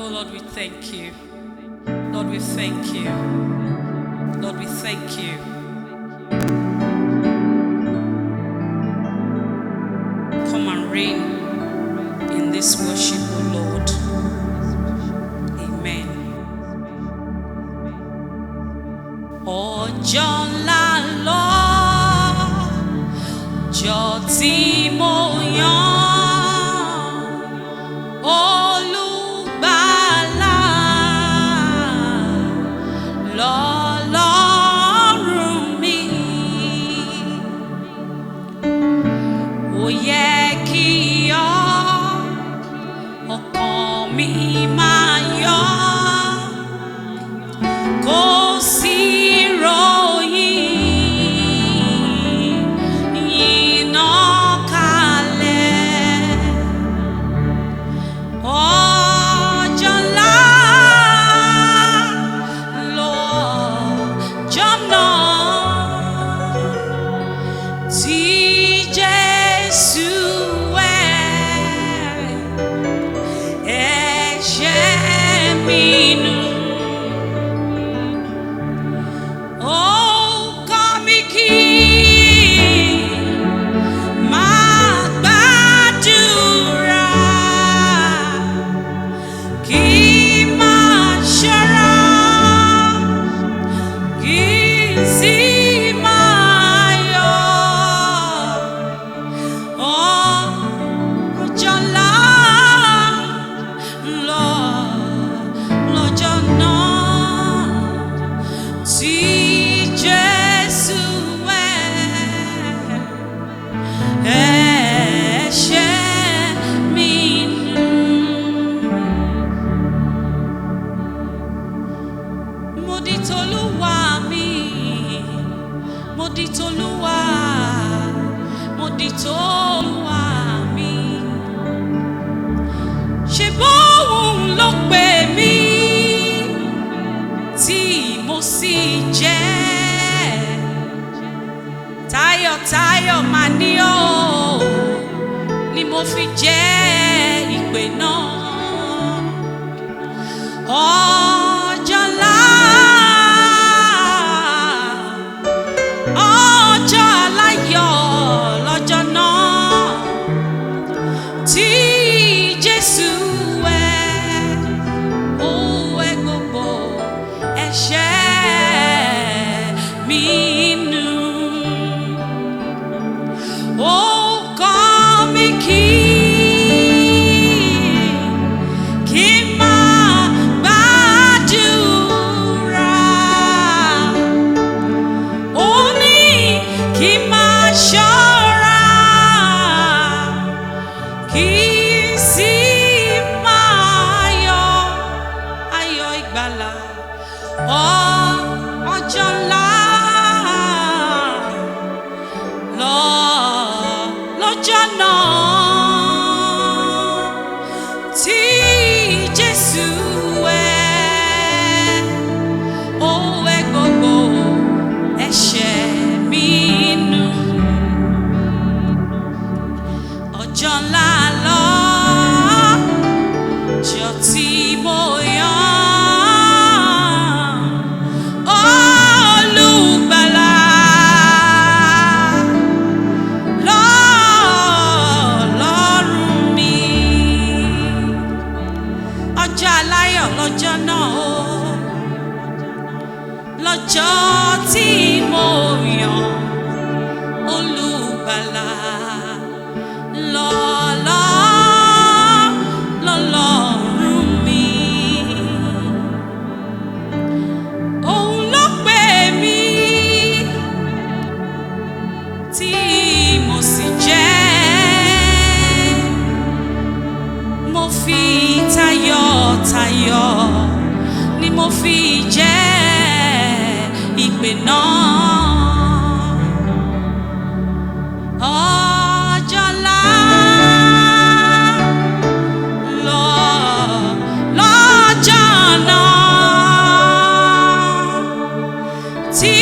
Oh Lord, we thank you. Lord, we thank you. Lord, we thank you. Come and reign in this worship, oh Lord. Amen. Ọjọ́ ńlá lọ́jọ́ tí mo yàn, Olùgbàlà lọ́lọ́run mi. Ó yẹ kí ọkàn mi máa yọ̀, kò sí Táyọ̀ máa ní ọ́ ni mo fi jẹ́ ìpè náà. Ọjọ́ ńlá, ọjọ́ aláyọ̀ lọ́jọ́ náà tí Jésù wẹ̀ gbogbo ẹ̀ṣẹ̀ mi nù. Ọjọ́ ńlá lọ́jọ́ náà tí Jésù wẹ̀ gbogbo ẹ̀ṣẹ̀ mi nù. Ọjọ́ ńlá lọ́jọ́ tí mo yàn, lọ́jọ́ náà lọ́jọ́ tí mo yàn, Olùgbàlà lọ́lọ́run mi. Òun ló pè mí tí mo sì jẹ́, mo fi tayọ̀tayọ̀ ni mo fi jẹ́ ìpè náà. Ọjọ́ ńlá lọ́jọ́ náà tí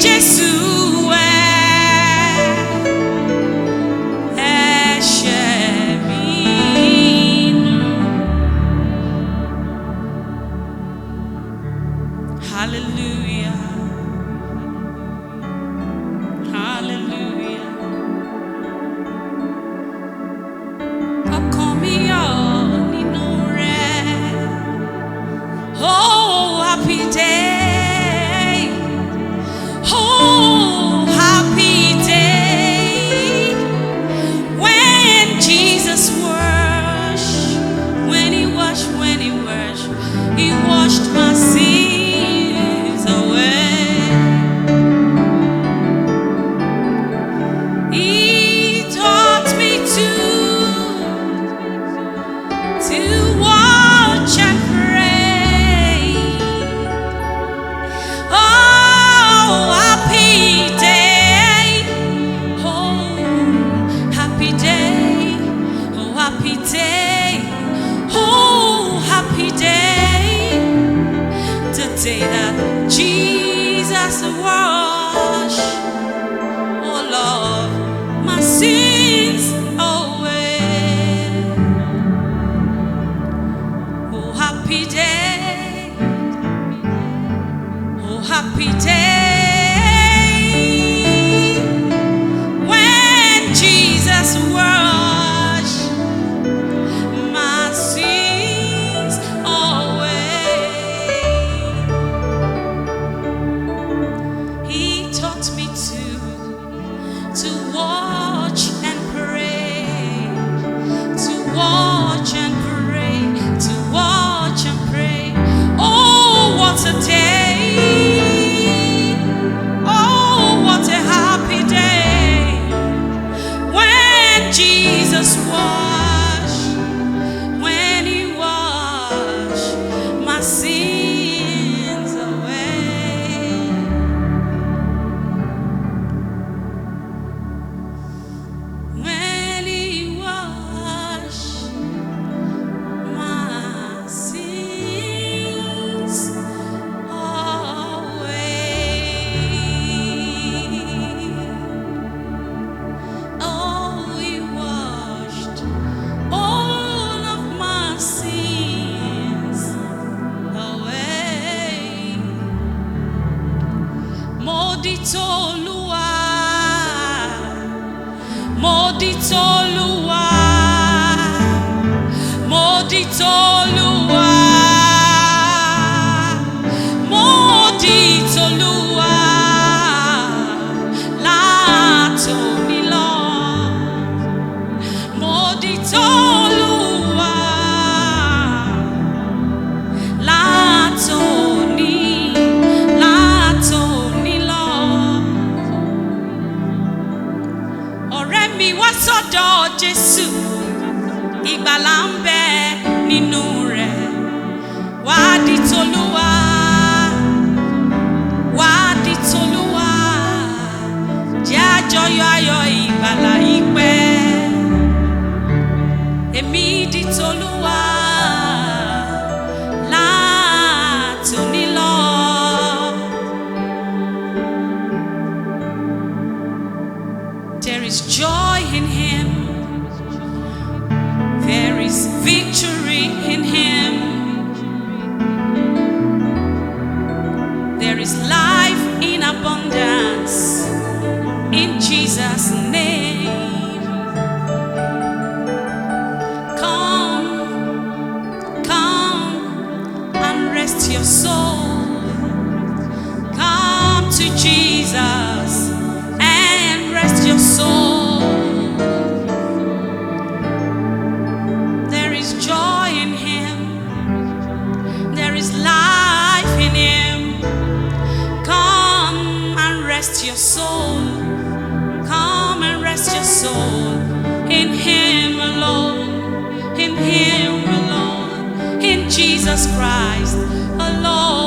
Jésù wẹ̀ ẹ̀ṣẹ̀ mi nù. happy day, oh happy day, oh happy day, the day that Jesus washed, oh Lord, my sins away. Oh happy day, oh happy day. There is joy in Him. There is victory in Him. There is life in abundance in Jesus' name. Come, come and rest your soul. Come to Jesus and rest your soul. There is joy in Him. There is life in Him. Come and rest your soul. Come and rest your soul in Him alone. In Him alone. In Jesus Christ alone.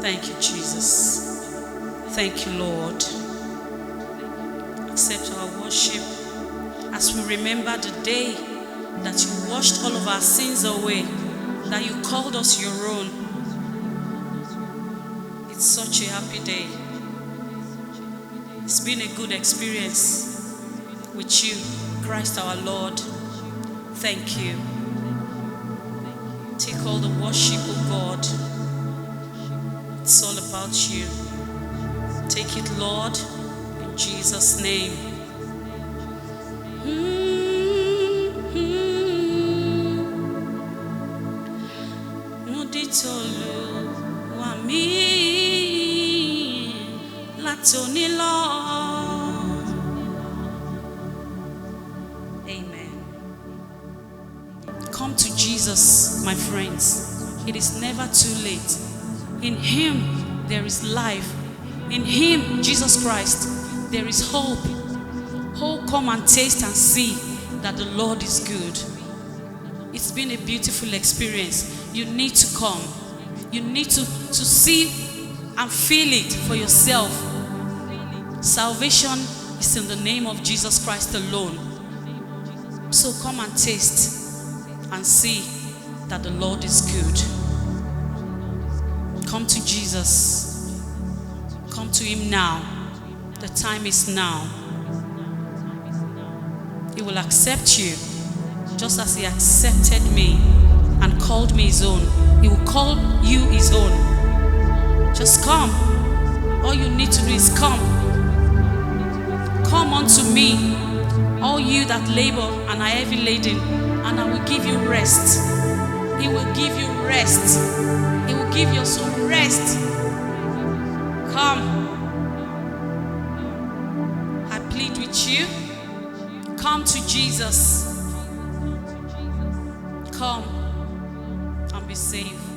Thank you, Jesus. Thank you, Lord. Accept our worship as we remember the day that you washed all of our sins away, that you called us your own. It's such a happy day. It's been a good experience with you, Christ our Lord. Thank you. Take all the worship, oh God. It's all about you. Take it, Lord, in Jesus' name. Amen. Come to Jesus, my friends. It is never too late. In Him there is life. In Him, Jesus Christ, there is hope. Oh, come and taste and see that the Lord is good. It's been a beautiful experience. You need to come. You need to see and feel it for yourself. Salvation is in the name of Jesus Christ alone. So come and taste and see that the Lord is good. Come to Jesus. Come to Him now. The time is now. He will accept you just as He accepted me and called me His own. He will call you His own. Just come. All you need to do is come. Come unto me, all you that labor and are heavy laden, and I will give you rest. He will give you rest. He will give your soul rest. Come. I plead with you. Come to Jesus. Come and be saved.